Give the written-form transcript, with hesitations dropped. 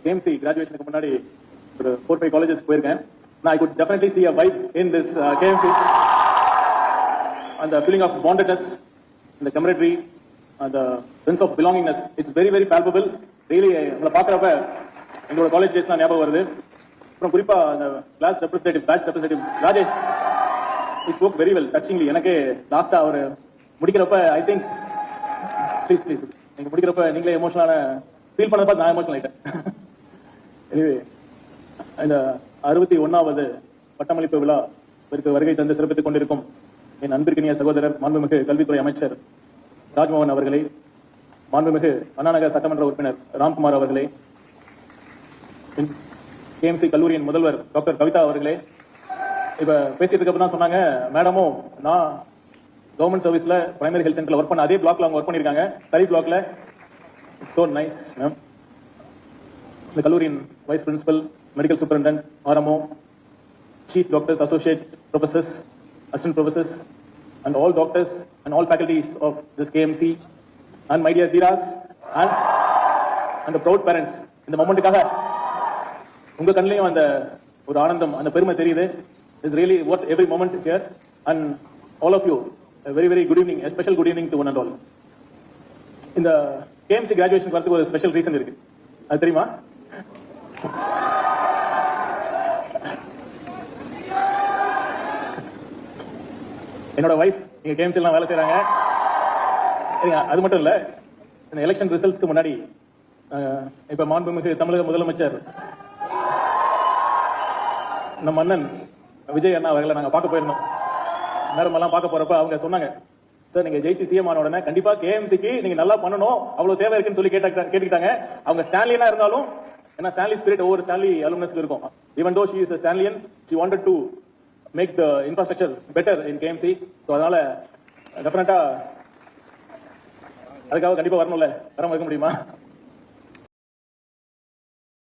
KMC கிராஜுவேஷனுக்கு முன்னாடி ஒரு 4-5 colleges போயிருக்கேன். I could definitely see a vibe in this KMC. And the feeling of bondedness, the camaraderie, and the sense of belongingness, it's very, very palpable. Really, உங்களை பார்க்குறப்ப எங்களோட college days தான் ஞாபகம் வருது. அப்புறம் குறிப்பா அந்த class representative, batch representative Rajesh, he spoke very well, touchingly. எனக்கு லாஸ்டா அவர் முடிக்கிறப்ப ஐ திங்க் ப்ளீஸ் நீங்க முடிக்கிறப்ப நீங்களே எமோஷனலான ஃபீல் பண்ணத பார்த்து நான் எமோஷனல் ஆயிட்டேன். எனிவே இந்த 61வது பட்டமளிப்பு விழா வருகை தந்து சிறப்பித்துக் கொண்டிருக்கும் என் அன்பிற்கினிய சகோதரர் மாண்புமிகு கல்வித்துறை அமைச்சர் ராஜ்மோகன் அவர்களே, மாண்புமிகு அண்ணாநகர் சட்டமன்ற உறுப்பினர் ராம்குமார் அவர்களே, KMC கல்லூரியின் முதல்வர் டாக்டர் கவிதா அவர்களே, இப்ப பேசிட்டு தான் சொன்னாங்க மேடமும் நான் கவர்மெண்ட் சர்வீஸ்ல பிரைமரி ஹெல்த் சென்டர்ல ஒர்க் பண்ண அதே பிளாக்ல அவங்க ஒர்க் பண்ணிருக்காங்க, தரி பிளாக்ல. So nice ma'am. இந்த கல்லூரியின் vice principal, medical superintendent, RMO, chief doctors, associate professors, assistant professors, and all doctors and all faculties of this KMC, and my dear Dhiras, and the proud parents. இந்த மொமெண்ட்டுக்காக உங்க கண்ணிலையும் அந்த ஒரு ஆனந்தம், அந்த பெருமை தெரியுது. Is really worth every moment here, and all of you a very, very good evening, a special good evening to one and all. இந்த KMC graduation வரதுக்கு ஒரு ஸ்பெஷல் ரீசன் இருக்கு, அது தெரியுமா? என்னோட வைஃப் நீங்க KMC எல்லாம் வேலை செய்யறாங்க. அது மட்டும் இல்ல, இந்த எலெக்ஷன் ரிசல்ட்ஸ்க்கு முன்னாடி இப்ப மாண்புமிகு தமிழக முதலமைச்சர் நம்ம அண்ணன் விஜய் அண்ணா அவர்களை நாங்க பார்க்க போயிருந்தோம். மேடம் எல்லாம் பார்க்க போறப்ப அவங்க சொன்னாங்க, சார் நீங்க ஜெயிச்சு CM ஆன உடனே கண்டிப்பா KMCக்கு நீங்க நல்லா பண்ணணும், அவ்வளவு தேவை இருக்குன்னு சொல்லி கேட்டுக்கிட்டாங்க. அவங்க ஸ்டான்லியனா இருந்தாலும், ஏன்னா ஸ்டான்லி ஸ்பிரிட் ஒவ்வொரு ஸ்டான்லி அலுமினஸ்க்கு இருக்கும். Even though she is a Stanlian, she wanted to make the infrastructure better in KMC. so அதனால டெஃபினட்டா அதுக்காக கண்டிப்பா வரணும்ல, வராம இருக்க முடியுமா?